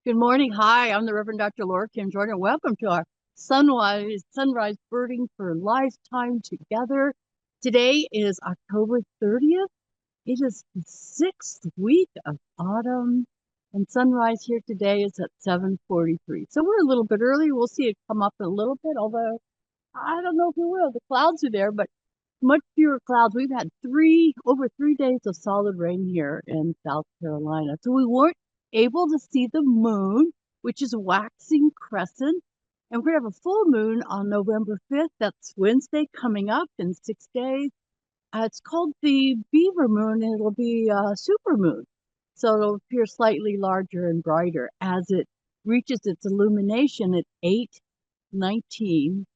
Good morning. Hi, I'm the Reverend Dr. Laura Kim Jordan. Welcome to our sunrise birding for lifetime together. Today is October 30th. It is the sixth week of autumn, and sunrise here today is at 7:43. So we're a little bit early. We'll see it come up in a little bit, although I don't know if we will. The clouds are there, but much fewer clouds. We've had over 3 days of solid rain here in South Carolina. So we weren't able to see the moon, which is waxing crescent. And we're going to have a full moon on November 5th. That's Wednesday coming up in 6 days. It's called the beaver moon, and it'll be a super moon. So it'll appear slightly larger and brighter as it reaches its illumination at 8:19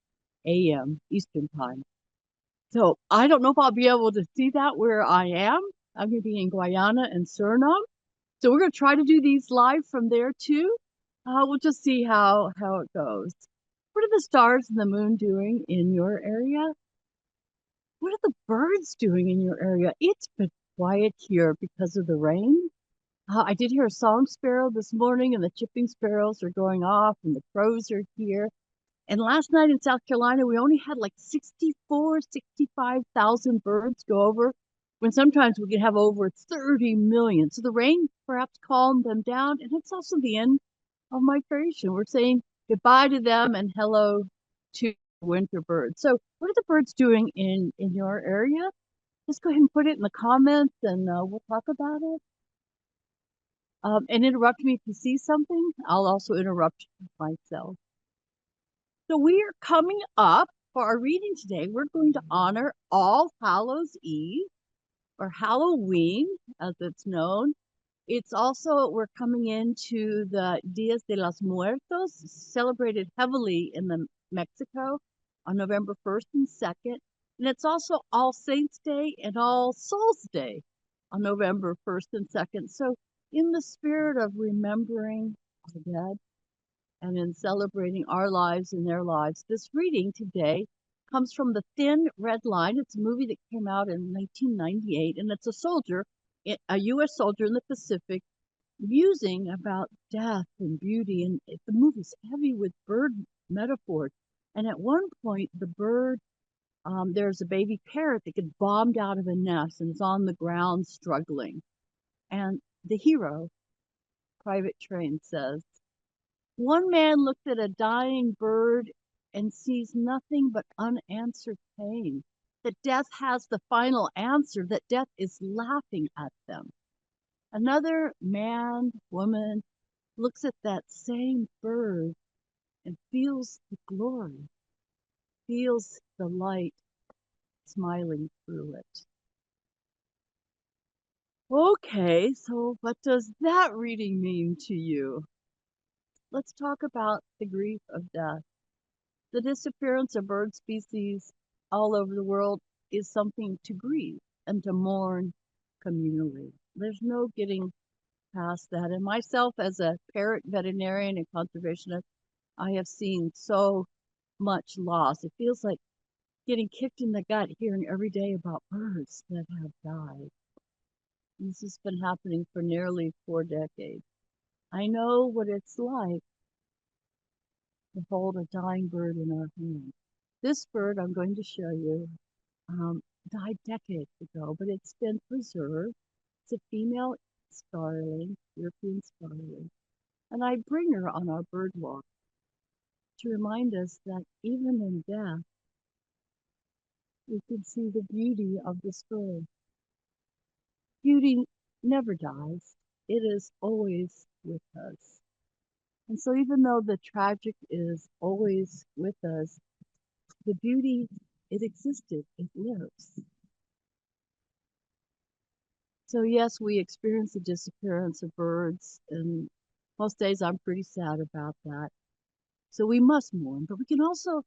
a.m. Eastern Time. So I don't know if I'll be able to see that where I am. I'm going to be in Guyana and Suriname. So we're going to try to do these live from there too. We'll just see how it goes. What are the stars and the moon doing in your area? What are the birds doing in your area? It's been quiet here because of the rain. I did hear a song sparrow this morning, and the chipping sparrows are going off, and the crows are here. And last night in South Carolina, we only had like 65,000 birds go over, when sometimes we can have over 30 million. So the rain perhaps calmed them down. And it's also the end of migration. We're saying goodbye to them and hello to winter birds. So what are the birds doing in your area? Just go ahead and put it in the comments, and we'll talk about it. And interrupt me if you see something. I'll also interrupt myself. So we are coming up for our reading today. We're going to honor All Hallows Eve, or Halloween, as it's known. It's also, we're coming into the Dias de los Muertos, celebrated heavily in Mexico on November 1st and 2nd. And it's also All Saints Day and All Souls Day on November 1st and 2nd. So in the spirit of remembering our dead, and in celebrating our lives and their lives. This reading today comes from The Thin Red Line. It's a movie that came out in 1998, and it's a U.S. soldier in the Pacific, musing about death and beauty. And the movie's heavy with bird metaphors. And at one point, there's a baby parrot that gets bombed out of a nest and is on the ground struggling. And the hero, Private Train, says, "One man looks at a dying bird and sees nothing but unanswered pain. That death has the final answer, that death is laughing at them. Another man, woman, looks at that same bird and feels the glory, feels the light smiling through it." Okay, so what does that reading mean to you? Let's talk about the grief of death. The disappearance of bird species all over the world is something to grieve and to mourn communally. There's no getting past that. And myself, as a parrot veterinarian and conservationist, I have seen so much loss. It feels like getting kicked in the gut hearing every day about birds that have died. And this has been happening for nearly 4 decades. I know what it's like to hold a dying bird in our hands. This bird I'm going to show you died decades ago, but it's been preserved. It's a female starling, European starling, and I bring her on our bird walk to remind us that even in death, we can see the beauty of this bird. Beauty never dies. It is always with us. And so even though the tragic is always with us, the beauty, it existed, it lives. So yes, we experience the disappearance of birds, and most days I'm pretty sad about that. So we must mourn, but we can also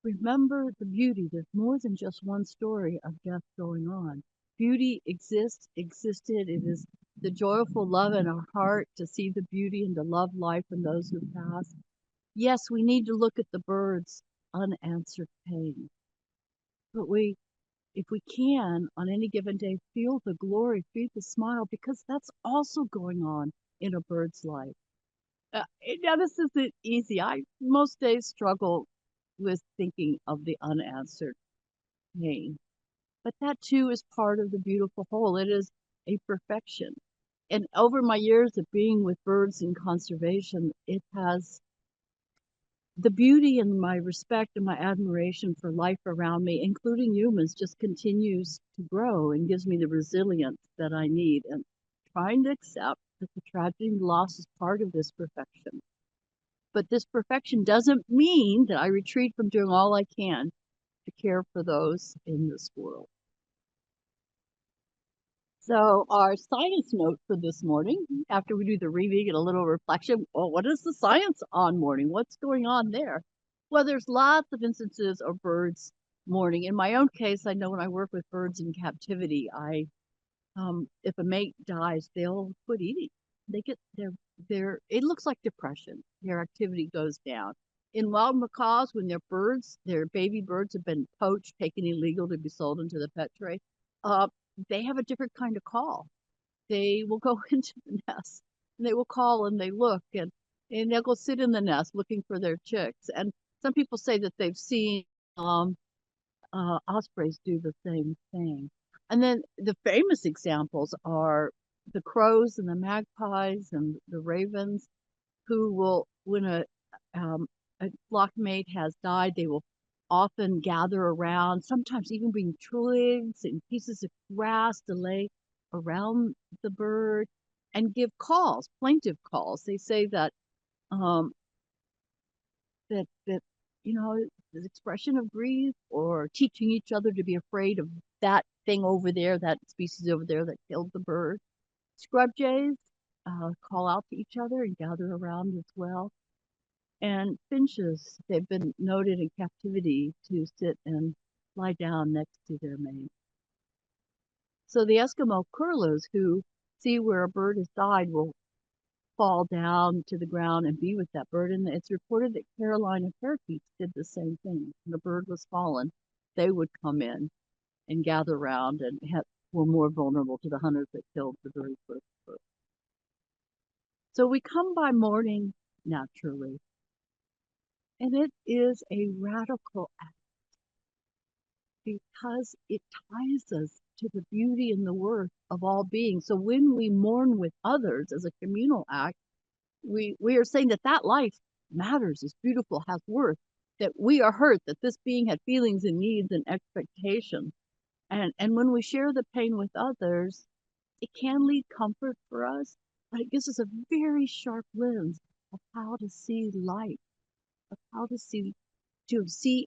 remember the beauty. There's more than just one story of death going on. Beauty existed. It is the joyful love in our heart to see the beauty and to love life and those who pass. Yes, we need to look at the birds' unanswered pain. But if we can, on any given day, feel the glory, feel the smile, because that's also going on in a bird's life. Now, this isn't easy. I most days struggle with thinking of the unanswered pain, but that too is part of the beautiful whole. It is a perfection. And over my years of being with birds in conservation, it has the beauty and my respect and my admiration for life around me, including humans, just continues to grow and gives me the resilience that I need. And trying to accept that the tragedy and loss is part of this perfection. But this perfection doesn't mean that I retreat from doing all I can to care for those in this world. So our science note for this morning, after we do the reading and a little reflection, well, what is the science on mourning? What's going on there? Well, there's lots of instances of birds mourning. In my own case, I know when I work with birds in captivity, if a mate dies, they'll quit eating. They get it looks like depression. Their activity goes down. In wild macaws, when their baby birds have been poached, taken illegal to be sold into the pet trade, uh, they have a different kind of call. They will go into the nest and they will call and they look and they'll go sit in the nest looking for their chicks. And some people say that they've seen ospreys do the same thing. And then the famous examples are the crows and the magpies and the ravens, who will, when a flock mate has died, they will often gather around, sometimes even bring twigs and pieces of grass to lay around the bird and give calls, plaintive calls. They say that um, that the expression of grief or teaching each other to be afraid of that thing over there, that species over there that killed the bird. Scrub jays call out to each other and gather around as well. And finches, they've been noted in captivity to sit and lie down next to their mate. So the Eskimo curlews who see where a bird has died will fall down to the ground and be with that bird. And it's reported that Carolina parakeets did the same thing. When the bird was fallen, they would come in and gather around and were more vulnerable to the hunters that killed the very first bird. So we come by mourning naturally, and it is a radical act because it ties us to the beauty and the worth of all beings. So when we mourn with others as a communal act, we are saying that that life matters, is beautiful, has worth, that we are hurt, that this being had feelings and needs and expectations. And when we share the pain with others, it can lead comfort for us, but it gives us a very sharp lens of how to see life, of how to see,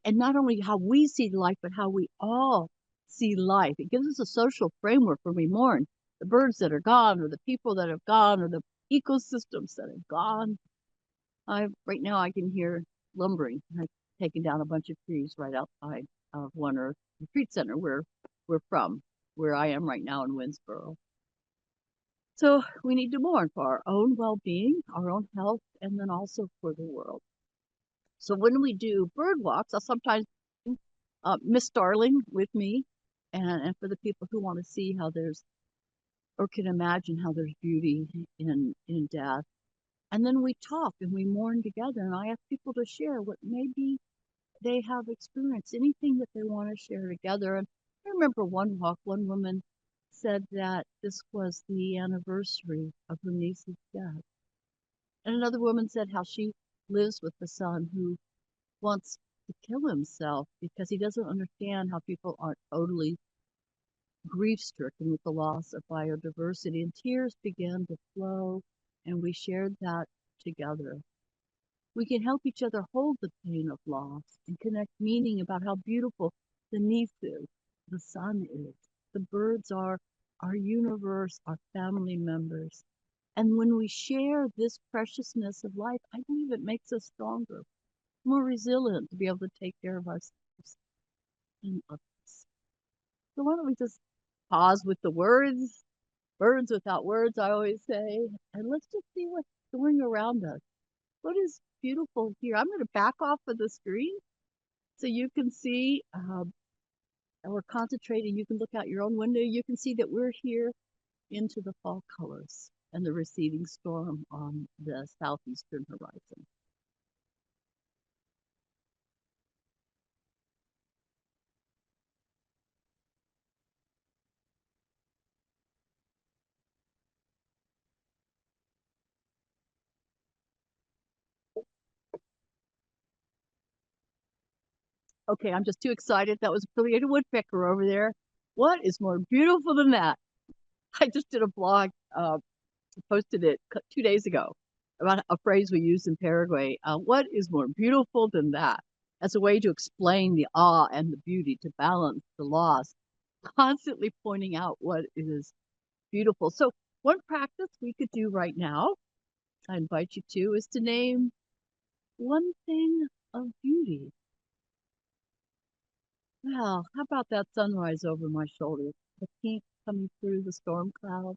and not only how we see life, but how we all see life. It gives us a social framework when we mourn the birds that are gone, or the people that have gone, or the ecosystems that have gone. Right now I can hear lumbering. I've taken down a bunch of trees right outside of One Earth Retreat Center, where we're from, where I am right now in Winsboro. So we need to mourn for our own well-being, our own health, and then also for the world. So when we do bird walks, I'll sometimes Miss Darling with me, and for the people who want to see how there's or can imagine how there's beauty in death. And then we talk and we mourn together, and I ask people to share what maybe they have experienced, anything that they want to share together. And I remember one walk, one woman said that this was the anniversary of her niece's death. And another woman said how she lives with the son who wants to kill himself because he doesn't understand how people aren't totally grief stricken with the loss of biodiversity. And tears began to flow, and we shared that together. We can help each other hold the pain of loss and connect meaning about how beautiful the niece is, the sun is, the birds are, our universe, our family members. And when we share this preciousness of life, I believe it makes us stronger, more resilient to be able to take care of ourselves and others. So why don't we just pause with the words, birds without words, I always say, and let's just see what's going around us. What is beautiful here? I'm going to back off of the screen so you can see, and we're concentrating. You can look out your own window. You can see that we're here into the fall colors. and the receding storm on the southeastern horizon. Okay, I'm just too excited. That was a pileated woodpecker over there. What is more beautiful than that? I just did a blog, posted it 2 days ago about a phrase we use in Paraguay. What is more beautiful than that? As a way to explain the awe and the beauty, to balance the loss, constantly pointing out what is beautiful. So, one practice we could do right now, I invite you to, is to name one thing of beauty. Well, how about that sunrise over my shoulder? The pink coming through the storm cloud.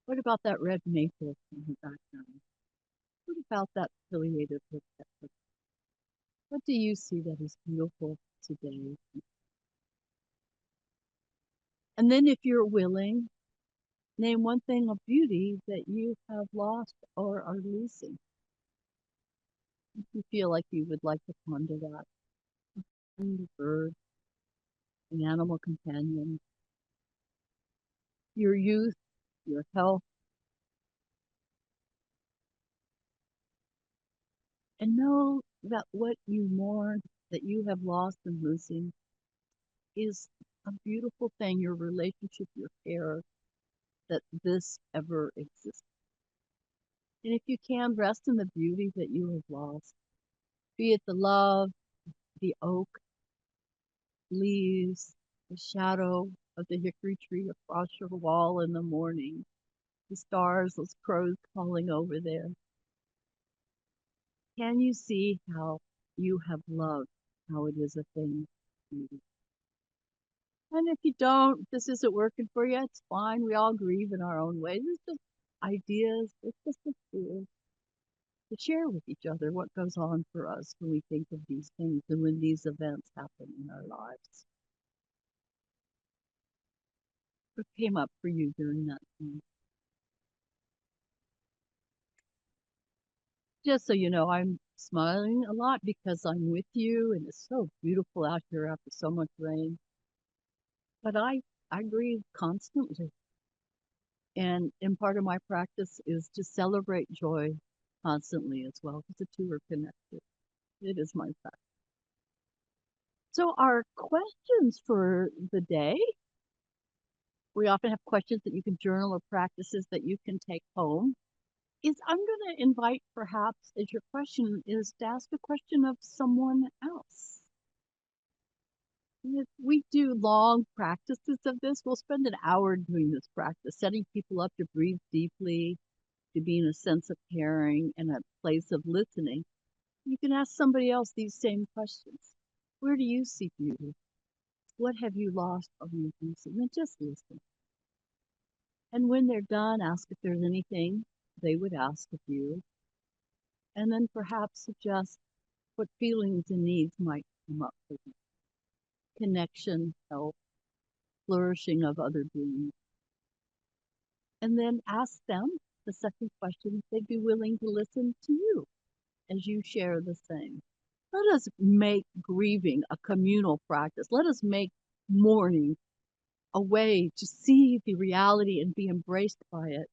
What about that red maple in the background? What about that pileated woodpecker? What do you see that is beautiful today? And then, if you're willing, name one thing of beauty that you have lost or are losing. If you feel like you would like to ponder that, a bird, an animal companion, your youth, your health, and know that what you mourn, that you have lost and losing, is a beautiful thing, your relationship, your care, that this ever exists. And if you can, rest in the beauty that you have lost, be it the love, the oak leaves, the shadow of the hickory tree across your wall in the morning, the stars, those crows calling over there. Can you see how you have loved, how it is a thing of beauty? And if you don't, this isn't working for you, it's fine. We all grieve in our own ways. It's just ideas. It's just a tool to share with each other what goes on for us when we think of these things and when these events happen in our lives. What came up for you during that time? Just so you know, I'm smiling a lot because I'm with you and it's so beautiful out here after so much rain. But I grieve constantly. And part of my practice is to celebrate joy constantly as well, because the two are connected. It is my practice. So our questions for the day, we often have questions that you can journal or practices that you can take home. Is I'm going to invite perhaps as your question is to ask a question of someone else. If we do long practices of this, we'll spend an hour doing this practice, setting people up to breathe deeply, to be in a sense of caring and a place of listening. You can ask somebody else these same questions. Where do you see beauty? What have you lost or you losing? And just listen. And when they're done, ask if there's anything they would ask of you. And then perhaps suggest what feelings and needs might come up for you. Connection, help, flourishing of other beings. And then ask them the second question if they'd be willing to listen to you as you share the same. Let us make grieving a communal practice. Let us make mourning a way to see the reality and be embraced by it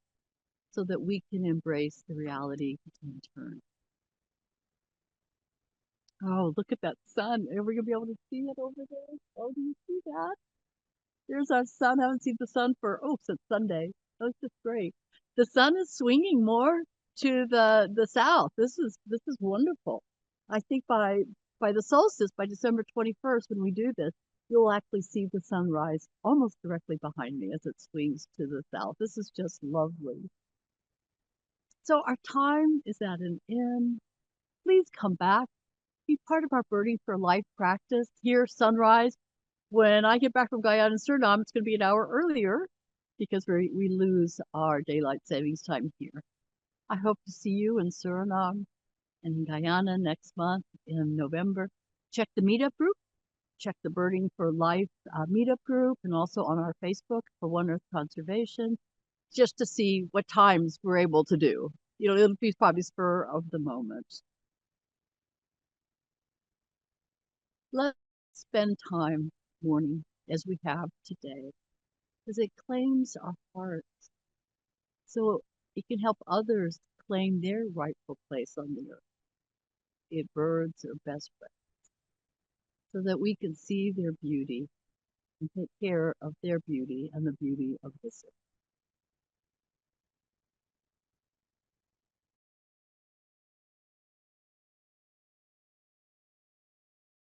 so that we can embrace the reality in turn. Oh, look at that sun. Are we going to be able to see it over there? Oh, do you see that? There's our sun. I haven't seen the sun for, since Sunday. That was just great. The sun is swinging more to the south. This is wonderful. I think by the solstice, by December 21st, when we do this, you'll actually see the sunrise almost directly behind me as it swings to the south. This is just lovely. So our time is at an end. Please come back. Be part of our Birding for Life practice here, sunrise. When I get back from Guyana and Suriname, it's going to be an hour earlier because we lose our daylight savings time here. I hope to see you in Suriname and in Guyana next month in November. Check the meetup group. Check the Birding for Life meetup group and also on our Facebook for One Earth Conservation just to see what times we're able to do. It'll be probably spur of the moment. Let's spend time mourning as we have today, because it claims our hearts. So it can help others claim their rightful place on the earth, be it birds or best friends, so that we can see their beauty and take care of their beauty and the beauty of this earth.